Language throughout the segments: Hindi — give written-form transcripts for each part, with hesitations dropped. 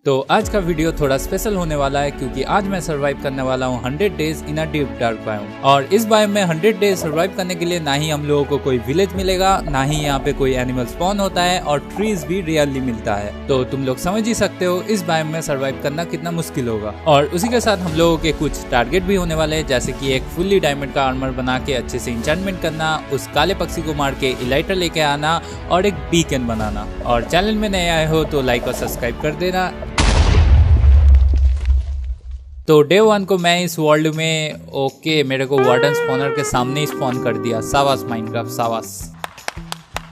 तो आज का वीडियो थोड़ा स्पेशल होने वाला है क्योंकि आज मैं सरवाइव करने वाला हूँ 100 days in a deep dark biome. और इस बायोम में 100 डेज सरवाइव करने के लिए ना ही हम लोगों को कोई विलेज मिलेगा, ना ही यहाँ पे कोई एनिमल स्पॉन होता है और ट्रीज भी रियरली मिलता है। तो तुम लोग समझ ही सकते हो इस बायोम में सरवाइव करना कितना मुश्किल होगा। और उसी के साथ हम लोगों के कुछ टारगेट भी होने वाले हैं, जैसे की एक फुल्ली डायमंड का आर्मर बना के अच्छे से इंचेंटमेंट करना, उस काले पक्षी को मार के इलाइटर लेके आना और एक बीकन बनाना। और चैनल में नए आए हो तो लाइक और सब्सक्राइब कर देना। तो डे 1 को मैं इस वर्ल्ड में मेरे को वार्डन स्पॉनर के सामने ही स्पॉन कर दिया। सावास माइनक्राफ्ट सावास।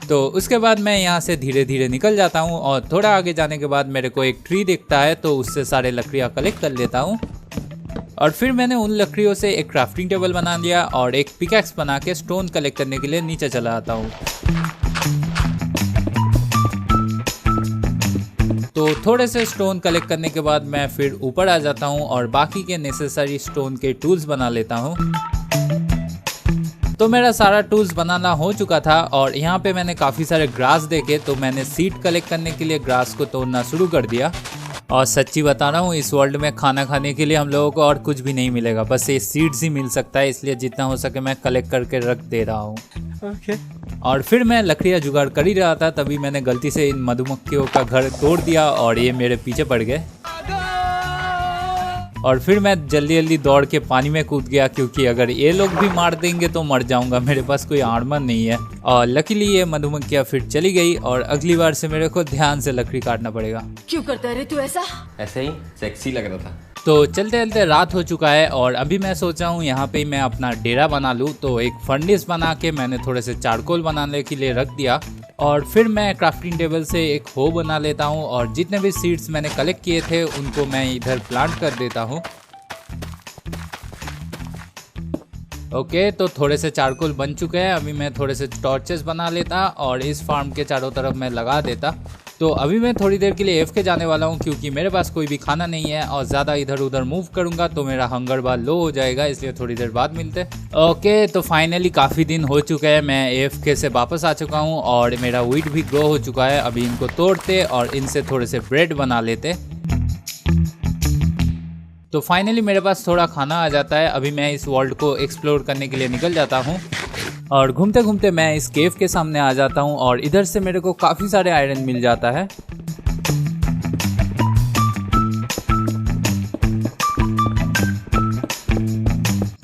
तो उसके बाद मैं यहाँ से धीरे धीरे निकल जाता हूँ और थोड़ा आगे जाने के बाद मेरे को एक ट्री दिखता है, तो उससे सारे लकड़ियाँ कलेक्ट कर लेता हूँ। और फिर मैंने उन लकड़ियों से एक क्राफ्टिंग टेबल बना लिया और एक पिकैक्स बना के स्टोन कलेक्ट करने के लिए नीचे चला आता हूँ। तो थोड़े से स्टोन कलेक्ट करने के बाद मैं फिर ऊपर आ जाता हूँ और बाकी के नेसेसरी स्टोन के टूल्स बना लेता हूँ। तो मेरा सारा टूल्स बनाना हो चुका था और यहाँ पे मैंने काफ़ी सारे ग्रास देखे, तो मैंने सीड कलेक्ट करने के लिए ग्रास को तोड़ना शुरू कर दिया। और सच्ची बता रहा हूँ, इस वर्ल्ड में खाना खाने के लिए हम लोगों को और कुछ भी नहीं मिलेगा, बस ये सीड्स ही मिल सकता है, इसलिए जितना हो सके मैं कलेक्ट करके रख दे रहा हूँ। और फिर मैं लकड़ियाँ जुगाड़ कर ही रहा था, तभी मैंने गलती से इन मधुमक्खियों का घर तोड़ दिया और ये मेरे पीछे पड़ गए। और फिर मैं जल्दी जल्दी दौड़ के पानी में कूद गया, क्योंकि अगर ये लोग भी मार देंगे तो मर जाऊंगा, मेरे पास कोई आर्मर नहीं है। और लकीली ये मधुमक्खियाँ फिर चली गई और अगली बार से मेरे को ध्यान से लकड़ी काटना पड़ेगा। क्यों करता है तू ऐसा? ऐसे ही सेक्सी लग रहा था। तो चलते चलते रात हो चुका है और अभी मैं सोचा हूँ यहाँ पे मैं अपना डेरा बना लूँ। तो एक फर्नेस बना के मैंने थोड़े से चारकोल बनाने के लिए रख दिया और फिर मैं क्राफ्टिंग टेबल से एक हो बना लेता हूँ और जितने भी सीड्स मैंने कलेक्ट किए थे उनको मैं इधर प्लांट कर देता हूँ। ओके, तो थोड़े से चारकोल बन चुके हैं। अभी मैं थोड़े से टॉर्चेस बना लेता और इस फार्म के चारों तरफ मैं लगा देता। तो अभी मैं थोड़ी देर के लिए AFK जाने वाला हूँ, क्योंकि मेरे पास कोई भी खाना नहीं है और ज़्यादा इधर उधर मूव करूँगा तो मेरा हंगर बार लो हो जाएगा, इसलिए थोड़ी देर बाद मिलते। ओके, तो फाइनली काफ़ी दिन हो चुके हैं, मैं AFK से वापस आ चुका हूँ और मेरा वीट भी ग्रो हो चुका है। अभी इनको तोड़ते और इनसे थोड़े से ब्रेड बना लेते। तो फाइनली मेरे पास थोड़ा खाना आ जाता है। अभी मैं इस वर्ल्ड को एक्सप्लोर करने के लिए निकल जाता हूँ और घूमते घूमते मैं इस केव के सामने आ जाता हूँ और इधर से मेरे को काफ़ी सारे आयरन मिल जाता है।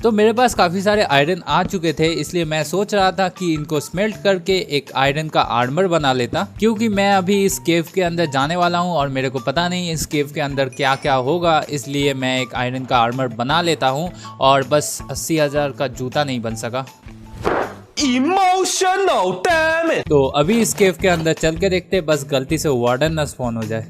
तो मेरे पास काफ़ी सारे आयरन आ चुके थे, इसलिए मैं सोच रहा था कि इनको स्मेल्ट करके एक आयरन का आर्मर बना लेता, क्योंकि मैं अभी इस केव के अंदर जाने वाला हूं और मेरे को पता नहीं इस केव के अंदर क्या क्या होगा, इसलिए मैं एक आयरन का आर्मर बना लेता हूं। और बस 80,000 का जूता नहीं बन सका। Emotional damage. तो अभी इस केव के अंदर चल के देखते, बस गलती से वार्डन न स्पॉन हो जाए।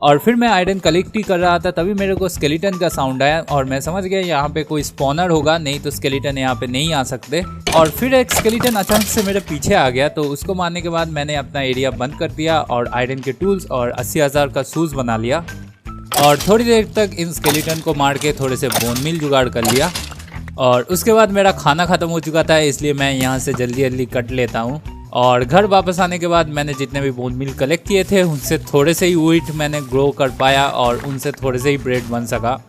और फिर मैं आयरन कलेक्ट ही कर रहा था, तभी मेरे को स्केलेटन का साउंड आया और मैं समझ गया यहाँ पे कोई स्पॉनर होगा, नहीं तो स्केलेटन यहाँ पे नहीं आ सकते। और फिर एक स्केलेटन अचानक से मेरे पीछे आ गया, तो उसको मारने के बाद मैंने अपना एरिया बंद कर दिया और आयरन के टूल्स और 80,000 का शूज बना लिया। और थोड़ी देर तक इन स्केलेटन को मार के थोड़े से बोन मिल जुगाड़ कर लिया। और उसके बाद मेरा खाना ख़त्म हो चुका था, इसलिए मैं यहाँ से जल्दी जल्दी कट लेता हूँ। और घर वापस आने के बाद मैंने जितने भी बोन मिल कलेक्ट किए थे उनसे थोड़े से ही व्हीट मैंने ग्रो कर पाया और उनसे थोड़े से ही ब्रेड बन सका।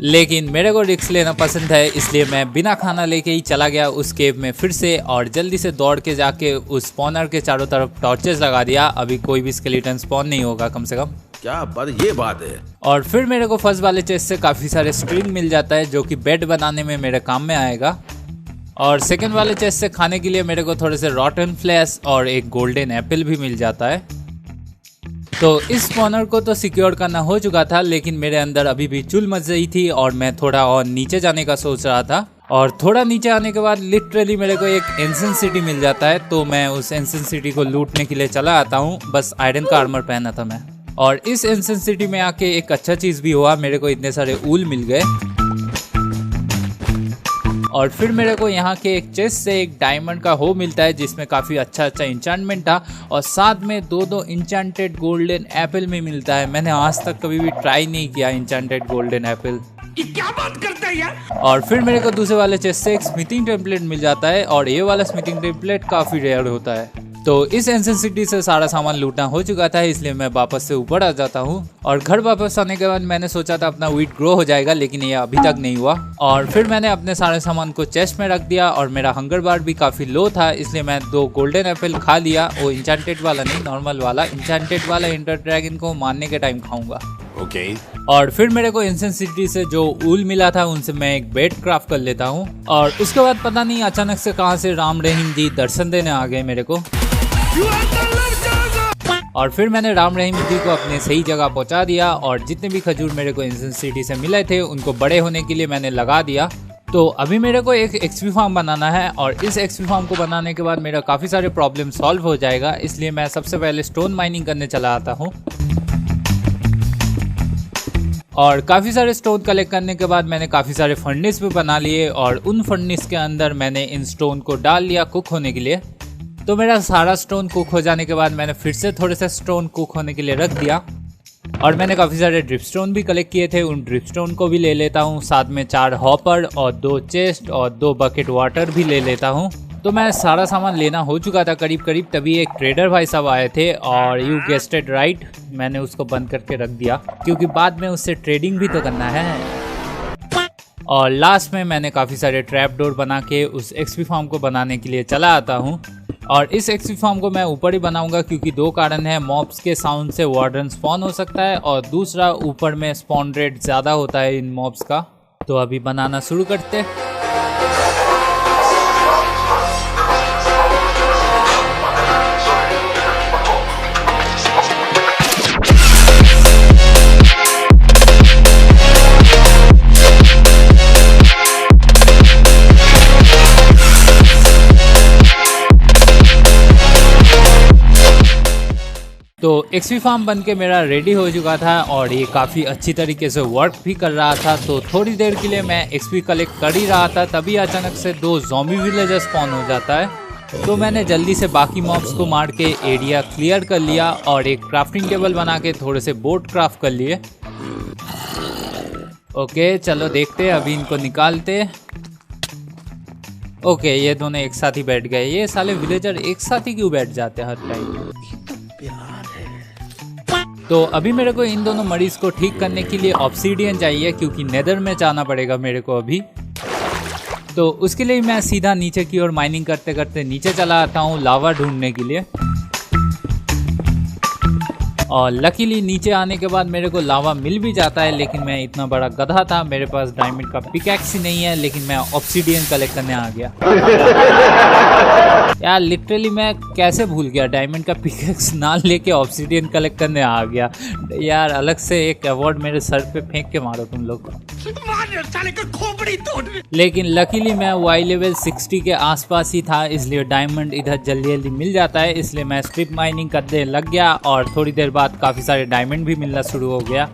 लेकिन मेरे को रिस्क लेना पसंद है, इसलिए मैं बिना खाना लेके ही चला गया उस केव में फिर से और जल्दी से दौड़ के जाके उस स्पॉनर के चारों तरफ टॉर्चेस लगा दिया। अभी कोई भी स्केलेटन स्पॉन नहीं होगा कम से कम। क्या बात, ये बात है। और फिर मेरे को फर्स्ट वाले चेस्ट से काफ़ी सारे स्ट्रिंग मिल जाता है, जो कि बेड बनाने में मेरे काम में आएगा। और सेकंड वाले चेस्ट से खाने के लिए मेरे को थोड़े से रॉटन फ्लैश और एक गोल्डन एप्पल भी मिल जाता है। तो इस स्पॉनर को तो सिक्योर करना हो चुका था, लेकिन मेरे अंदर अभी भी चुल मच रही थी और मैं थोड़ा और नीचे जाने का सोच रहा था। और थोड़ा नीचे आने के बाद लिटरली मेरे को एक एंशिएंट सिटी मिल जाता है, तो मैं उस एंशिएंट सिटी को लूटने के लिए चला आता हूँ। बस आयरन का आर्मर पहना था मैं। और इस एंशिएंट सिटी में आके एक अच्छा चीज़ भी हुआ, मेरे को इतने सारे ऊल मिल गए। और फिर मेरे को यहाँ के एक चेस्ट से एक डायमंड का हो मिलता है, जिसमें काफ़ी अच्छा इंचेंटमेंट था और साथ में दो इंचेंटेड गोल्डन एप्पल में मिलता है। मैंने आज तक कभी भी ट्राई नहीं किया इंचेंटेड गोल्डन एप्पल। ये क्या बात करता है यार। और फिर मेरे को दूसरे वाले चेस्ट से एक स्मिथिंग टेम्पलेट मिल जाता है और ये वाला स्मिथिंग टेम्पलेट काफ़ी रेयर होता है। तो इस एंशिएंट सिटी से सारा सामान लूटना हो चुका था, इसलिए मैं वापस से ऊपर आ जाता हूँ। और घर वापस आने के बाद मैंने सोचा था अपना वीट ग्रो हो जाएगा, लेकिन ये अभी तक नहीं हुआ। और फिर मैंने अपने सारे सामान को चेस्ट में रख दिया और मेरा हंगर बार भी काफी लो था, इसलिए मैं 2 गोल्डन एप्पल खा लिया। वो इंचेंटेड वाला नहीं, नॉर्मल वाला। इंचेंटेड वाला इंटर ड्रैगन को मारने के टाइम खाऊंगा। ओके। और फिर मेरे को एंशिएंट सिटी से जो ऊल मिला था उनसे मैं एक बेड क्राफ्ट कर लेता हूँ। और उसके बाद पता नहीं अचानक से कहाँ से राम रहीम जी दर्शन देने आ गए मेरे को। और फिर मैंने राम रहीम जी को अपने सही जगह पहुंचा दिया और जितने भी खजूर मेरे को एंशिएंट सिटी से मिले थे उनको बड़े होने के लिए मैंने लगा दिया। तो अभी मेरे को एक एक्सपी फार्म बनाना है और इस एक्सपी फार्म को बनाने के बाद मेरा काफ़ी सारे प्रॉब्लम सॉल्व हो जाएगा, इसलिए मैं सबसे पहले स्टोन माइनिंग करने चला आता हूँ। और काफ़ी सारे स्टोन कलेक्ट करने के बाद मैंने काफ़ी सारे फर्नेस भी बना लिए और उन फर्नेस के अंदर मैंने इन स्टोन को डाल लिया कुक होने के लिए। तो मेरा सारा स्टोन कुक हो जाने के बाद मैंने फिर से थोड़े से स्टोन कुक होने के लिए रख दिया। और मैंने काफ़ी सारे ड्रिप स्टोन भी कलेक्ट किए थे, उन ड्रिप स्टोन को भी ले लेता हूँ। साथ में 4 हॉपर और 2 चेस्ट और 2 बकेट वाटर भी ले लेता हूँ। तो मैं सारा सामान लेना हो चुका था करीब करीब, तभी एक ट्रेडर भाई साहब आए थे और यू गेस्ड इट राइट, मैंने उसको बंद करके रख दिया क्योंकि बाद में उससे ट्रेडिंग भी तो करना है। और लास्ट में मैंने काफ़ी सारे ट्रैप डोर बना के उस एक्सपी फार्म को बनाने के लिए चला आता हूँ। और इस एक्सपी फार्म को मैं ऊपर ही बनाऊंगा क्योंकि 2 कारण है, मॉब्स के साउंड से वार्डन स्पॉन हो सकता है और दूसरा ऊपर में स्पॉन रेट ज़्यादा होता है इन मॉब्स का। तो अभी बनाना शुरू करते। तो एक्सपी फार्म बन के मेरा रेडी हो चुका था और ये काफ़ी अच्छी तरीके से वर्क भी कर रहा था। तो थोड़ी देर के लिए मैं एक्सपी कलेक्ट कर ही रहा था, तभी अचानक से 2 ज़ॉम्बी विलेजर स्पॉन हो जाता है। तो मैंने जल्दी से बाकी मॉब्स को मार के एरिया क्लियर कर लिया और एक क्राफ्टिंग टेबल बना के थोड़े से बोट क्राफ्ट कर लिए। ओके चलो देखते, अभी इनको निकालते। ओके ये दोनों एक साथ ही बैठ गए। ये साले विलेजर एक साथ ही क्यों बैठ जाते हैं हर टाइम? तो अभी मेरे को इन दोनों मरीज को ठीक करने के लिए ऑब्सीडियन चाहिए क्योंकि नेदर में जाना पड़ेगा मेरे को अभी। तो उसके लिए मैं सीधा नीचे की ओर माइनिंग करते करते नीचे चला आता हूँ लावा ढूंढने के लिए। और लकीली नीचे आने के बाद मेरे को लावा मिल भी जाता है, लेकिन मैं इतना बड़ा गधा था, मेरे पास डायमंड का पिकैक्स ही नहीं है, लेकिन मैं ऑब्सीडियन कलेक्ट करने आ गया। यार लिटरली मैं कैसे भूल गया, डायमंड का पिकैक्स ना लेके ऑब्सीडियन कलेक्ट करने आ गया। यार अलग से एक अवार्ड मेरे सर पे फेंक के मारो तुम लोग। लेकिन लकीली मैं वाई लेवल 60 के आसपास ही था, इसलिए डायमंड इधर जल्दी जल्दी मिल जाता है, इसलिए मैं स्ट्रिप माइनिंग करने लग गया और थोड़ी देर बाद काफी सारे डायमंड भी मिलना शुरू हो गया।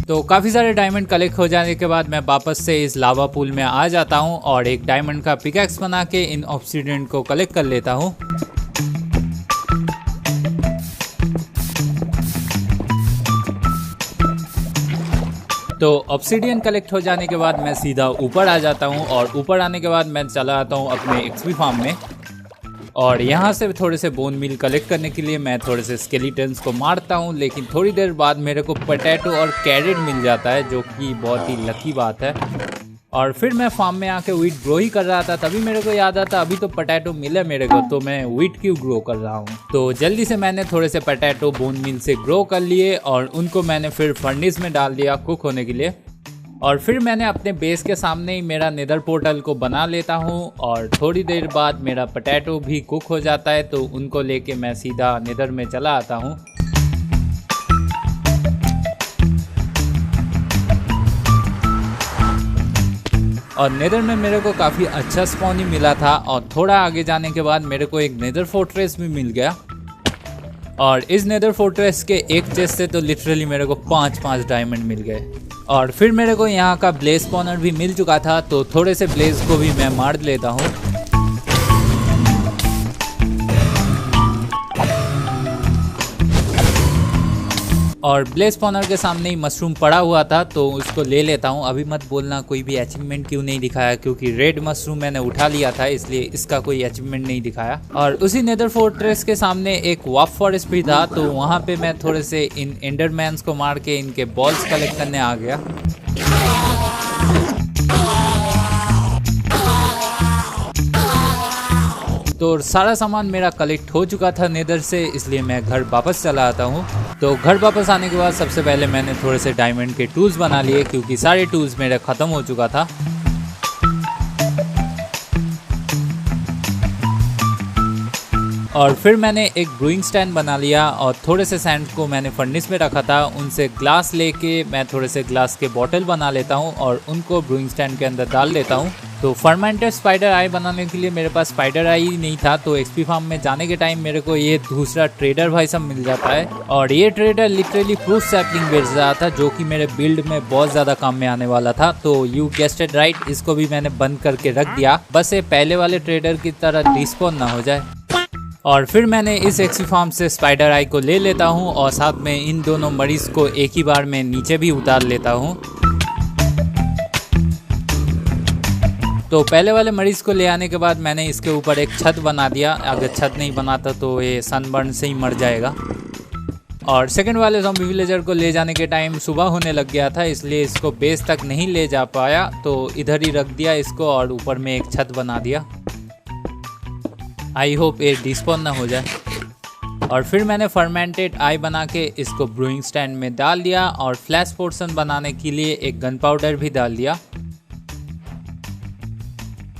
तो काफ़ी सारे डायमंड कलेक्ट हो जाने के बाद मैं वापस से इस लावा पूल में आ जाता हूं और एक डायमंड का पिकैक्स बना के इन ऑब्सीडियन को कलेक्ट कर लेता हूं। तो ऑब्सीडियन कलेक्ट हो जाने के बाद मैं सीधा ऊपर आ जाता हूं और ऊपर आने के बाद मैं चला आता हूं अपने एक्सपी फार्म में और यहाँ से थोड़े से बोन मिल कलेक्ट करने के लिए मैं थोड़े से स्केलेटन्स को मारता हूँ। लेकिन थोड़ी देर बाद मेरे को पोटैटो और कैरेट मिल जाता है, जो कि बहुत ही लकी बात है। और फिर मैं फार्म में आके वीट ग्रो ही कर रहा था, तभी मेरे को याद आता अभी तो पोटैटो मिले मेरे को, तो मैं वीट क्यों ग्रो कर रहा हूँ। तो जल्दी से मैंने थोड़े से पोटैटो बोन मिल से ग्रो कर लिए और उनको मैंने फिर फर्नेस में डाल दिया कुक होने के लिए। और फिर मैंने अपने बेस के सामने ही मेरा नेदर पोर्टल को बना लेता हूँ और थोड़ी देर बाद मेरा पोटैटो भी कुक हो जाता है, तो उनको लेके मैं सीधा नेदर में चला आता हूँ। और नेदर में मेरे को काफ़ी अच्छा स्पॉन ही मिला था और थोड़ा आगे जाने के बाद मेरे को एक नेदर फोर्ट्रेस भी मिल गया। और इस नेदर फोर्ट्रेस के एक चेस्ट से तो लिटरली मेरे को 5 डायमंड मिल गए। और फिर मेरे को यहाँ का ब्लेज स्पॉनर भी मिल चुका था, तो थोड़े से ब्लेज को भी मैं मार लेता हूँ। और ब्लेज स्पॉनर के सामने ही मशरूम पड़ा हुआ था, तो उसको ले लेता हूँ। अभी मत बोलना कोई भी अचीवमेंट क्यों नहीं दिखाया, क्योंकि रेड मशरूम मैंने उठा लिया था, इसलिए इसका कोई अचीवमेंट नहीं दिखाया। और उसी नेदर फोर्ट्रेस के सामने एक वाफ फॉरेस्ट भी था, तो वहाँ पे मैं थोड़े से इन एंडरमैन्स को मार के इनके बॉल्स कलेक्ट करने आ गया। तो सारा सामान मेरा कलेक्ट हो चुका था नेदर से, इसलिए मैं घर वापस चला आता हूँ। तो घर वापस आने के बाद सबसे पहले मैंने थोड़े से डायमंड के टूल्स बना लिए, क्योंकि सारे टूल्स मेरे ख़त्म हो चुका था। और फिर मैंने एक ब्रूइंग स्टैंड बना लिया और थोड़े से सैंड को मैंने फर्नेस में रखा था, उनसे ग्लास लेके मैं थोड़े से ग्लास के बॉटल बना लेता हूँ और उनको ब्रूइंग स्टैंड के अंदर डाल देता हूँ। तो फर्मेंटेड स्पाइडर आई बनाने के लिए मेरे पास स्पाइडर आई ही नहीं था, तो एक्सपी फार्म में जाने के टाइम मेरे को ये दूसरा ट्रेडर भाई सब मिल जाता है। और ये ट्रेडर लिटरली फ्रूट सैपलिंग बेच रहा था, जो कि मेरे बिल्ड में बहुत ज़्यादा काम में आने वाला था। तो यू गेस्ड इट राइट, इसको भी मैंने बंद करके रख दिया, बस ये पहले वाले ट्रेडर की तरह रिस्पॉन ना हो जाए। और फिर मैंने इस एक्सपी फार्म से स्पाइडर आई को ले लेता हूँ और साथ में इन दोनों मरीज को एक ही बार में नीचे भी उतार लेता हूँ। तो पहले वाले मरीज को ले आने के बाद मैंने इसके ऊपर एक छत बना दिया, अगर छत नहीं बनाता तो ये सनबर्न से ही मर जाएगा। और सेकंड वाले ज़ॉम्बी विलेजर को ले जाने के टाइम सुबह होने लग गया था, इसलिए इसको बेस तक नहीं ले जा पाया, तो इधर ही रख दिया इसको और ऊपर में एक छत बना दिया। आई होप ये डिस्पॉन ना हो जाए। और फिर मैंने फर्मेंटेड आई बना के इसको ब्रूइंग स्टैंड में डाल दिया और फ्लैश पोर्शन बनाने के लिए एक गन पाउडर भी डाल दिया।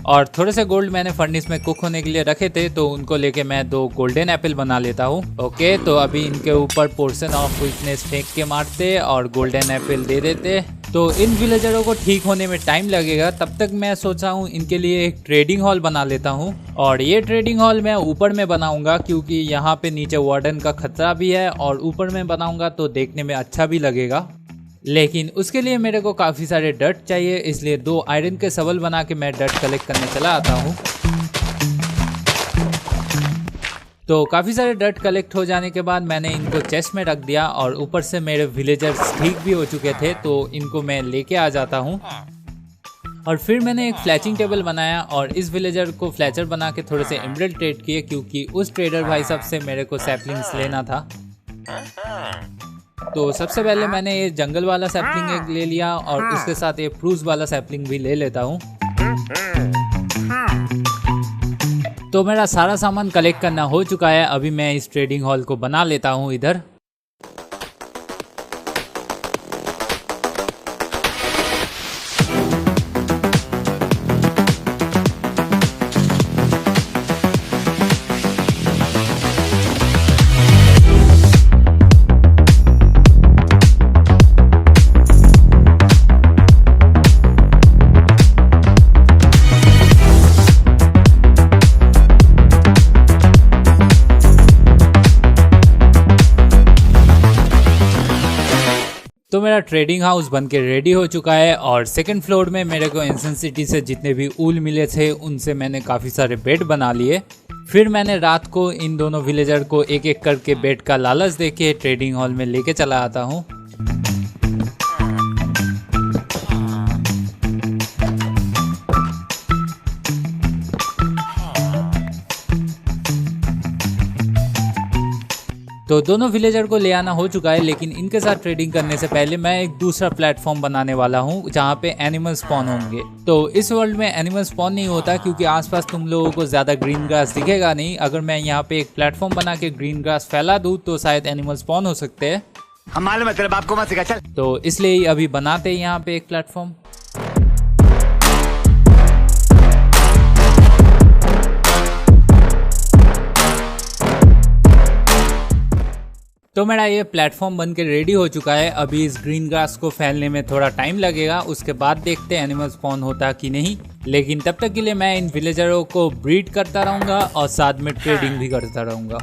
और थोड़े से गोल्ड मैंने फर्नेस में कुक होने के लिए रखे थे, तो उनको लेके मैं 2 गोल्डन एप्पल बना लेता हूँ। ओके, तो अभी इनके ऊपर पोर्शन ऑफ वीकनेस फेंक के मारते और गोल्डन एप्पल दे देते। तो इन विलेजरों को ठीक होने में टाइम लगेगा, तब तक मैं सोचा हूँ इनके लिए एक ट्रेडिंग हॉल बना लेता हूँ। और ये ट्रेडिंग हॉल मैं ऊपर में बनाऊंगा, क्योंकि यहाँ पे नीचे वार्डन का खतरा भी है और ऊपर में बनाऊंगा तो देखने में अच्छा भी लगेगा। लेकिन उसके लिए मेरे को काफ़ी सारे डर्ट चाहिए, इसलिए 2 आयरन के सवल बना के मैं डर्ट कलेक्ट करने चला आता हूँ। तो काफ़ी सारे डर्ट कलेक्ट हो जाने के बाद मैंने इनको चेस्ट में रख दिया और ऊपर से मेरे विलेजर्स ठीक भी हो चुके थे, तो इनको मैं लेके आ जाता हूँ। और फिर मैंने एक फ्लैचिंग टेबल बनाया और इस विलेजर को फ्लैचर बना के थोड़े से एमरल्ड ट्रेड किए, क्योंकि उस ट्रेडर भाई साहब से मेरे को सैपलिंग्स लेना था। तो सबसे पहले मैंने ये जंगल वाला सैपलिंग एक ले लिया और उसके साथ ये फ्रूट्स वाला सैपलिंग भी ले लेता हूँ। तो मेरा सारा सामान कलेक्ट करना हो चुका है, अभी मैं इस ट्रेडिंग हॉल को बना लेता हूँ इधर। तो मेरा ट्रेडिंग हाउस बनके रेडी हो चुका है और सेकंड फ्लोर में मेरे को एंशिएंट सिटी से जितने भी ऊल मिले थे उनसे मैंने काफ़ी सारे बेड बना लिए। फिर मैंने रात को इन दोनों विलेजर को एक एक करके बेड का लालच देके ट्रेडिंग हॉल में लेके चला आता हूँ। तो दोनों विलेजर को ले आना हो चुका है, लेकिन इनके साथ ट्रेडिंग करने से पहले मैं एक दूसरा प्लेटफॉर्म बनाने वाला हूँ जहाँ पे एनिमल स्पॉन होंगे। तो इस वर्ल्ड में एनिमल स्पॉन नहीं होता, क्योंकि आसपास तुम लोगों को ज़्यादा ग्रीन ग्रास दिखेगा नहीं। अगर मैं यहाँ पे एक प्लेटफॉर्म बना के ग्रीन ग्रास फैला दूँ तो शायद एनिमल स्पॉन हो सकते हैं। हम मालूम है तेरे बाप को मत सिखा, चल। तो इसलिए अभी बनाते हैं यहाँ पे एक प्लेटफॉर्म। तो मेरा ये प्लेटफॉर्म बनकर रेडी हो चुका है। अभी इस ग्रीन ग्रास को फैलने में थोड़ा टाइम लगेगा, उसके बाद देखते हैं एनिमल स्पॉन होता कि नहीं। लेकिन तब तक के लिए मैं इन विलेजरों को ब्रीड करता रहूँगा और साथ में ट्रेडिंग भी करता रहूँगा।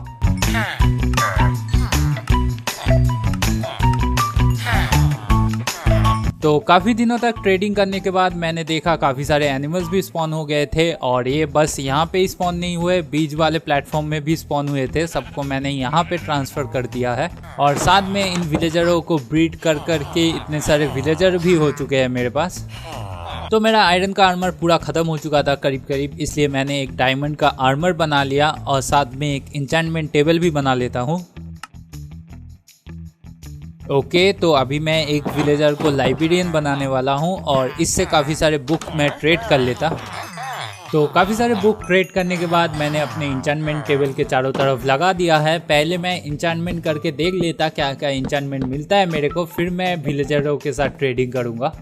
तो काफ़ी दिनों तक ट्रेडिंग करने के बाद मैंने देखा काफ़ी सारे एनिमल्स भी स्पॉन हो गए थे और ये बस यहाँ पे स्पॉन नहीं हुए, बीच वाले प्लेटफॉर्म में भी स्पॉन हुए थे। सबको मैंने यहाँ पे ट्रांसफ़र कर दिया है और साथ में इन विलेजरों को ब्रीड कर के इतने सारे विलेजर भी हो चुके हैं मेरे पास। तो मेरा आयरन का आर्मर पूरा ख़त्म हो चुका था करीब करीब, इसलिए मैंने एक डायमंड का आर्मर बना लिया और साथ में एक इंचेंटमेंट टेबल भी बना लेता हूँ। ओके, तो अभी मैं एक विलेजर को लाइब्रेरियन बनाने वाला हूँ और इससे काफ़ी सारे बुक मैं ट्रेड कर लेता। तो काफ़ी सारे बुक ट्रेड करने के बाद मैंने अपने इंचेंटमेंट टेबल के चारों तरफ लगा दिया है। पहले मैं इंचेंटमेंट करके देख लेता क्या क्या इंचेंटमेंट मिलता है मेरे को, फिर मैं विलेजरों के साथ ट्रेडिंग करूँगा।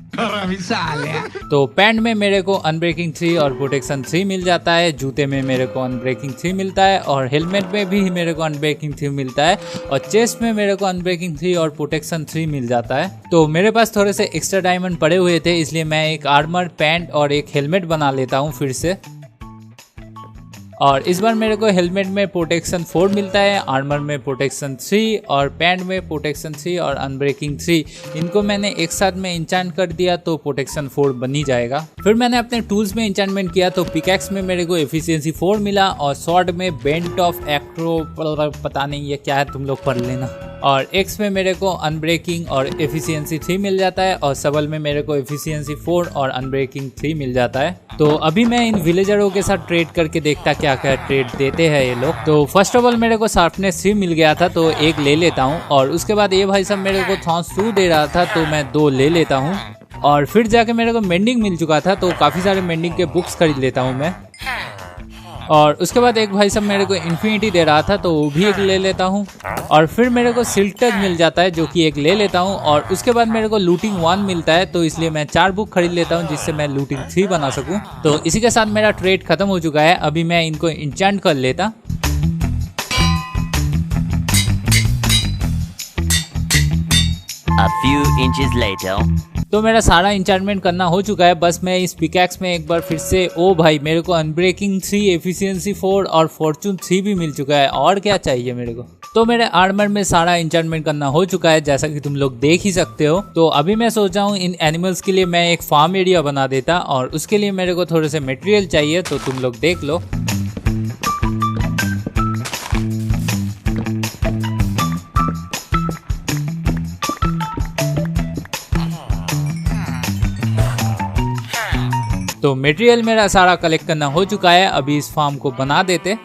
तो पैंट में मेरे को अनब्रेकिंग 3 और प्रोटेक्शन 3 मिल जाता है, जूते में मेरे को अनब्रेकिंग 3 मिलता है और हेलमेट में भी मेरे को अनब्रेकिंग 3 मिलता है और चेस्ट में मेरे को अनब्रेकिंग 3 और प्रोटेक्शन 3 मिल जाता है। तो मेरे पास थोड़े से एक्स्ट्रा डायमंड पड़े हुए थे, इसलिए मैं एक आर्मर, पैंट और एक हेलमेट बना लेता हूँ फिर से। और इस बार मेरे को हेलमेट में प्रोटेक्शन 4 मिलता है, आर्मर में प्रोटेक्शन 3 और पैंट में प्रोटेक्शन 3 और अनब्रेकिंग 3। इनको मैंने एक साथ में इंचेंट कर दिया तो प्रोटेक्शन 4 बन ही जाएगा। फिर मैंने अपने टूल्स में इंचेंटमेंट किया तो पिकैक्स में मेरे को एफिशिएंसी 4 मिला और स्वॉर्ड में बेंट ऑफ एक्ट्रो, पता नहीं ये क्या है, तुम लोग पढ़ लेना। और एक्स में मेरे को अनब्रेकिंग और एफिशिएंसी 3 मिल जाता है और सबल में मेरे को एफिशिएंसी 4 और अनब्रेकिंग 3 मिल जाता है। तो अभी मैं इन विलेजरों के साथ ट्रेड करके देखता क्या क्या ट्रेड देते हैं ये लोग। तो फर्स्ट ऑफ ऑल मेरे को शार्पनेस 3 मिल गया था तो एक ले लेता हूँ और उसके बाद ये भाई साहब मेरे को थॉर्न्स 2 दे रहा था तो मैं 2 ले लेता हूँ और फिर जाके मेरे को मेंडिंग मिल चुका था तो काफ़ी सारे मेंडिंग के बुक्स खरीद लेता हूँ मैं। और उसके बाद एक भाई साहब मेरे को इन्फिनिटी दे रहा था तो वो भी एक ले लेता हूँ और फिर मेरे को सिल्क टच मिल जाता है जो कि एक ले लेता हूँ और उसके बाद मेरे को लूटिंग 1 मिलता है तो इसलिए मैं 4 बुक खरीद लेता हूँ जिससे मैं लूटिंग 3 बना सकूँ। तो इसी के साथ मेरा ट्रेड खत्म हो चुका है, अभी मैं इनको इंचेंट कर लेता। A few inches later. तो मेरा सारा इंचेंटमेंट करना हो चुका है, बस मैं इस पिकैक्स में एक बार फिर से, ओ भाई मेरे को अनब्रेकिंग 3, एफिशिएंसी 4 और फॉर्चून 3 भी मिल चुका है, और क्या चाहिए मेरे को। तो मेरे आर्मर में सारा इंचेंटमेंट करना हो चुका है जैसा कि तुम लोग देख ही सकते हो। तो अभी मैं सोच रहा हूँ इन एनिमल्स के लिए मैं एक फार्म एरिया बना देता और उसके लिए मेरे को थोड़े से मटेरियल चाहिए, तो तुम लोग देख लो। तो मटेरियल मेरा सारा कलेक्ट करना हो चुका है, अभी इस फार्म को बना देते।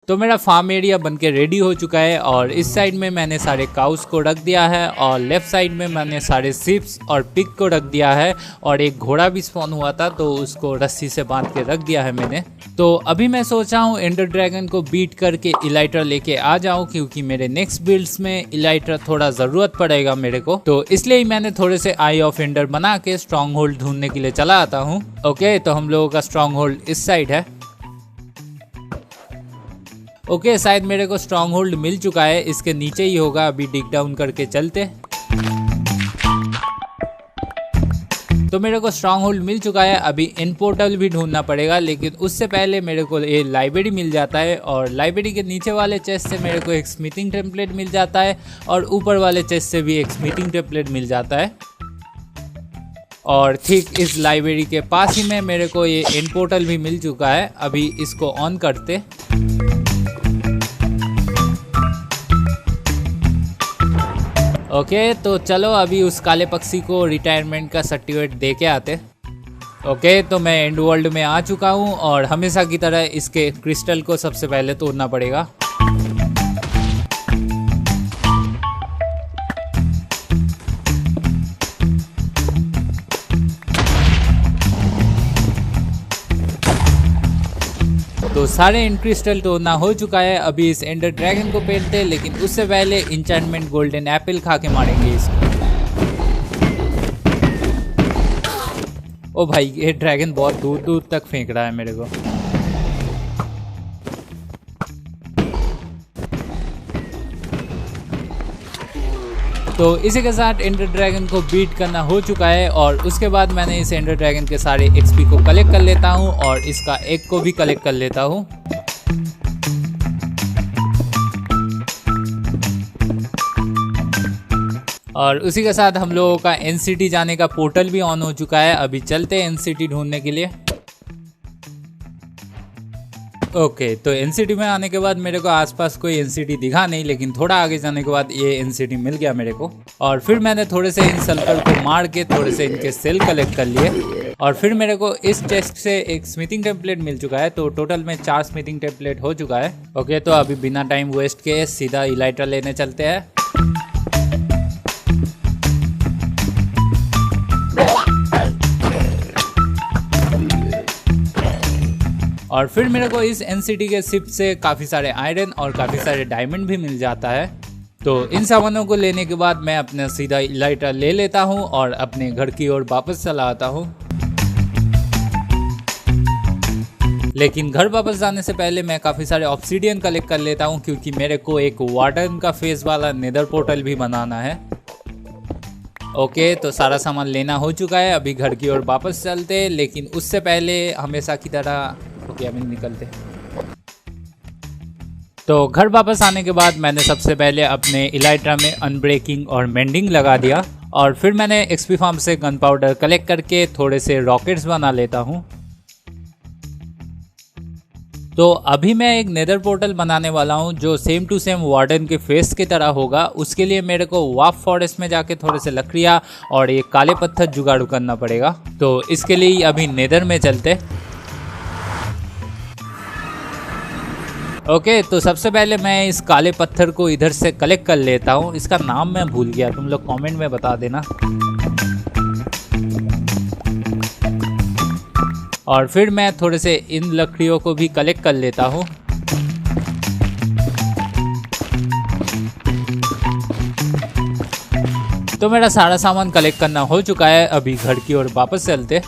तो मेरा फार्म एरिया बनके रेडी हो चुका है और इस साइड में मैंने सारे काउस को रख दिया है और लेफ्ट साइड में मैंने सारे शिप्स और पिग को रख दिया है और एक घोड़ा भी स्पॉन हुआ था तो उसको रस्सी से बांध के रख दिया है मैंने। तो अभी मैं सोच रहा हूँ एंडर ड्रैगन को बीट करके इलाइटर लेके आ जाऊँ, क्योंकि मेरे नेक्स्ट बिल्ड्स में इलाइटर थोड़ा ज़रूरत पड़ेगा मेरे को। तो इसलिए मैंने थोड़े से आई ऑफ एंडर बना के स्ट्रॉन्ग होल्ड ढूंढने के लिए चला आता हूँ। ओके, तो हम लोगों का स्ट्रॉन्ग होल्ड इस साइड है। ओके, शायद मेरे को स्ट्रॉन्ग होल्ड मिल चुका है, इसके नीचे ही होगा, अभी डिग डाउन करके चलते। तो मेरे को स्ट्रॉन्ग होल्ड मिल चुका है, अभी इन पोर्टल भी ढूंढना पड़ेगा, लेकिन उससे पहले मेरे को ये लाइब्रेरी मिल जाता है और लाइब्रेरी के नीचे वाले चेस्ट से मेरे को एक स्मिथिंग टेम्पलेट मिल जाता है और ऊपर वाले चेस्ट से भी एक स्मिथिंग टेम्पलेट मिल जाता है। और ठीक इस लाइब्रेरी के पास ही में मेरे को ये इन पोर्टल भी मिल चुका है, अभी इसको ऑन करते। ओके, तो चलो अभी उस काले पक्षी को रिटायरमेंट का सर्टिफिकेट दे के आते। ओके, तो मैं एंड वर्ल्ड में आ चुका हूँ और हमेशा की तरह इसके क्रिस्टल को सबसे पहले तोड़ना पड़ेगा। तो सारे एंड क्रिस्टल तोड़ना हो चुका है, अभी इस एंडर ड्रैगन को पेलते, लेकिन उससे पहले इंचेंटमेंट गोल्डन एप्पल खा के मारेंगे इसको। ओ भाई, ये ड्रैगन बहुत दूर दूर तक फेंक रहा है मेरे को। तो इसी के साथ एंडर ड्रैगन को बीट करना हो चुका है और उसके बाद मैंने इस एंडर ड्रैगन के सारे एक्सपी को कलेक्ट कर लेता हूँ और इसका एग को भी कलेक्ट कर लेता हूँ। और उसी के साथ हम लोगों का एनसीटी जाने का पोर्टल भी ऑन हो चुका है। अभी चलते हैं एनसीटी ढूंढने के लिए। ओके, तो एनसीटी में आने के बाद मेरे को आसपास कोई एनसीटी दिखा नहीं, लेकिन थोड़ा आगे जाने के बाद ये एनसीटी मिल गया मेरे को। और फिर मैंने थोड़े से इन सर्कल को मार के थोड़े से इनके सेल कलेक्ट कर लिए और फिर मेरे को इस चेस्ट से एक स्मिथिंग टेम्पलेट मिल चुका है। तो टोटल में 4 स्मिथिंग टेम्पलेट हो चुका है। ओके, तो अभी बिना टाइम वेस्ट के सीधा इलाइट्रा लेने चलते हैं। और फिर मेरे को इस एनसीटी के शिप से काफ़ी सारे आयरन और काफ़ी सारे डायमंड भी मिल जाता है। तो इन सामानों को लेने के बाद मैं अपना सीधा इलाइट्रा ले लेता हूँ और अपने घर की ओर वापस चला आता हूँ। लेकिन घर वापस जाने से पहले मैं काफ़ी सारे ऑब्सीडियन कलेक्ट कर लेता हूँ, क्योंकि मेरे को एक वार्डन का फेस वाला नेदर पोर्टल भी बनाना है। ओके, तो सारा सामान लेना हो चुका है। अभी घर की ओर वापस चलते, लेकिन उससे पहले हमेशा की तरह अभी निकलते। तो घर वापस आने के बाद मैंने सबसे पहले अपने इलाइट्रा में अनब्रेकिंग और मेंडिंग लगा दिया और फिर मैंने एक्सपी फार्म से गन पाउडर कलेक्ट करके थोड़े से रॉकेट्स बना लेता हूँ। तो अभी मैं एक नेदर पोर्टल बनाने वाला हूँ जो सेम टू सेम वार्डन के फेस की तरह होगा। उसके लिए मेरे को वाफ फॉरेस्ट में जाके थोड़े से लकड़ियाँ और ये काले पत्थर जुगाड़ करना पड़ेगा। तो इसके लिए अभी नेदर में चलते। ओके, तो सबसे पहले मैं इस काले पत्थर को इधर से कलेक्ट कर लेता हूँ। इसका नाम मैं भूल गया, तुम लोग कमेंट में बता देना। और फिर मैं थोड़े से इन लकड़ियों को भी कलेक्ट कर लेता हूँ। तो मेरा सारा सामान कलेक्ट करना हो चुका है। अभी घर की ओर वापस चलते।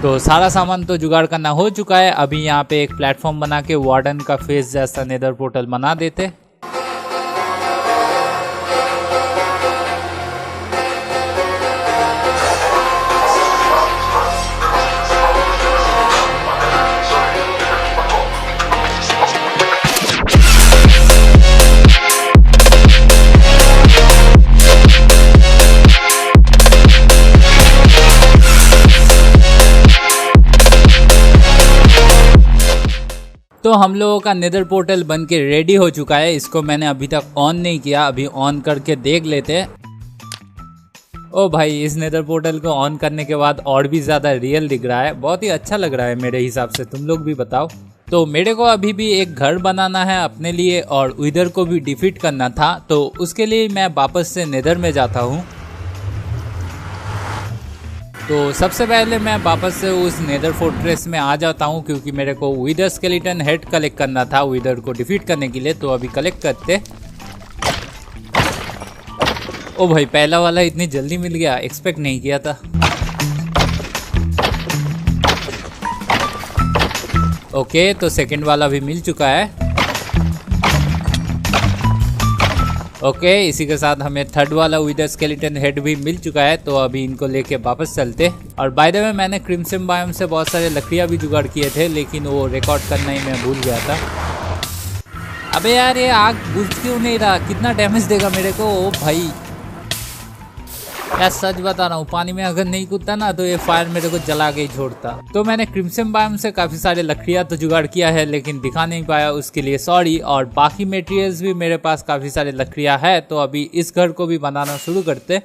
तो सारा सामान तो जुगाड़ करना हो चुका है। अभी यहाँ पे एक प्लेटफॉर्म बना के वार्डन का फेस जैसा नेदर पोर्टल बना देते। तो हम लोगों का नेदर पोर्टल बन के रेडी हो चुका है। इसको मैंने अभी तक ऑन नहीं किया, अभी ऑन करके देख लेते हैं। ओ भाई, इस नेदर पोर्टल को ऑन करने के बाद और भी ज़्यादा रियल दिख रहा है। बहुत ही अच्छा लग रहा है मेरे हिसाब से, तुम लोग भी बताओ। तो मेरे को अभी भी एक घर बनाना है अपने लिए और विदर को भी डिफीट करना था। तो उसके लिए मैं वापस से नेदर में जाता हूँ। तो सबसे पहले मैं वापस से उस नेदर फोर्ट्रेस में आ जाता हूँ, क्योंकि मेरे को विदर स्केलेटन हेड कलेक्ट करना था विदर को डिफीट करने के लिए। तो अभी कलेक्ट करते। ओ भाई, पहला वाला इतनी जल्दी मिल गया, एक्सपेक्ट नहीं किया था। ओके, तो सेकंड वाला भी मिल चुका है। ओके, इसी के साथ हमें थर्ड वाला विदर स्केलेटन हेड भी मिल चुका है। तो अभी इनको लेके वापस चलते। और बाय द वे, मैंने क्रिम्सन बायोम से बहुत सारे लकड़ियाँ भी जुगाड़ किए थे, लेकिन वो रिकॉर्ड करना ही मैं भूल गया था। अबे यार, ये आग बुझ क्यों नहीं रहा? कितना डैमेज देगा मेरे को? ओ भाई यार, सच बता रहा हूँ, पानी में अगर नहीं कूदता ना तो ये फायर मेरे को जला के ही छोड़ता। तो मैंने क्रिम्सन बायोम से काफ़ी सारे लकड़ियाँ तो जुगाड़ किया है, लेकिन दिखा नहीं पाया, उसके लिए सॉरी। और बाकी मटेरियल्स भी मेरे पास काफ़ी सारे लकड़ियाँ है। तो अभी इस घर को भी बनाना शुरू करते।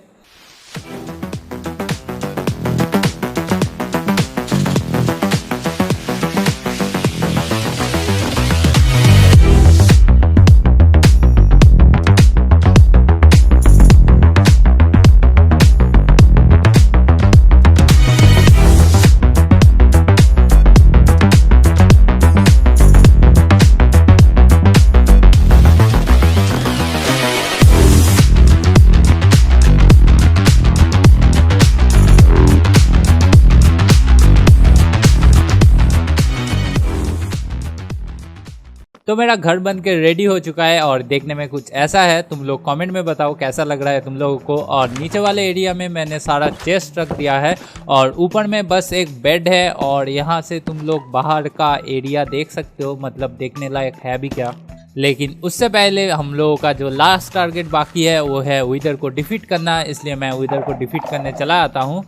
तो मेरा घर बन के रेडी हो चुका है और देखने में कुछ ऐसा है। तुम लोग कमेंट में बताओ कैसा लग रहा है तुम लोगों को। और नीचे वाले एरिया में मैंने सारा चेस्ट रख दिया है और ऊपर में बस एक बेड है। और यहाँ से तुम लोग बाहर का एरिया देख सकते हो, मतलब देखने लायक है भी क्या। लेकिन उससे पहले हम लोगों का जो लास्ट टारगेट बाकी है वो है विदर को डिफीट करना, इसलिए मैं विदर को डिफीट करने चला आता हूँ।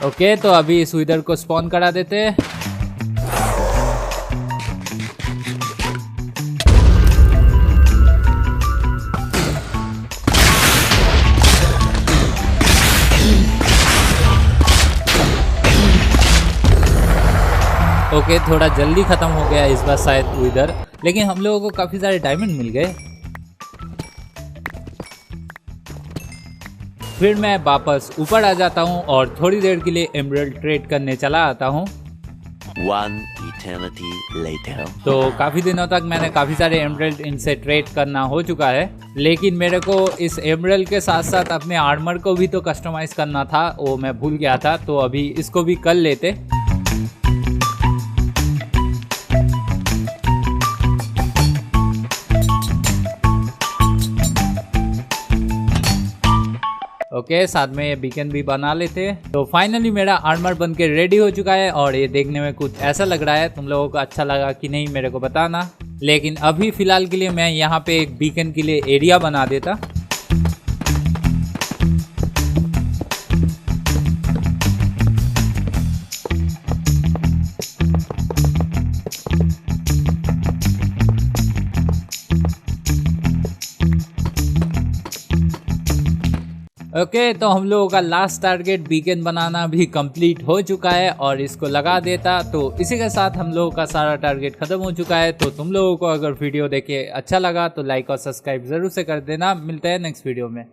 ओके, तो अभी इस विदर को स्पॉन करा देते हैं। ओके, थोड़ा जल्दी खत्म हो गया इस बार शायद विदर, लेकिन हम लोगों को काफी सारे डायमंड मिल गए। फिर मैं वापस ऊपर आ जाता हूँ और थोड़ी देर के लिए एमरल्ड ट्रेड करने चला आता हूँ। One eternity later. तो काफी दिनों तक मैंने काफी सारे एमरल्ड इनसे ट्रेड करना हो चुका है, लेकिन मेरे को इस एमरल्ड के साथ साथ अपने आर्मर को भी तो कस्टमाइज करना था, वो मैं भूल गया था। तो अभी इसको भी कर लेते। ओके, साथ में ये बीकन भी बना लेते। तो फाइनली मेरा आर्मर बन के रेडी हो चुका है और ये देखने में कुछ ऐसा लग रहा है। तुम लोगों को अच्छा लगा कि नहीं मेरे को बताना। लेकिन अभी फिलहाल के लिए मैं यहाँ पे एक बीकन के लिए एरिया बना देता। ओके, तो हम लोगों का लास्ट टारगेट बीकन बनाना भी कंप्लीट हो चुका है और इसको लगा देता। तो इसी के साथ हम लोगों का सारा टारगेट खत्म हो चुका है। तो तुम लोगों को अगर वीडियो देखे अच्छा लगा तो लाइक और सब्सक्राइब जरूर से कर देना। मिलते हैं नेक्स्ट वीडियो में।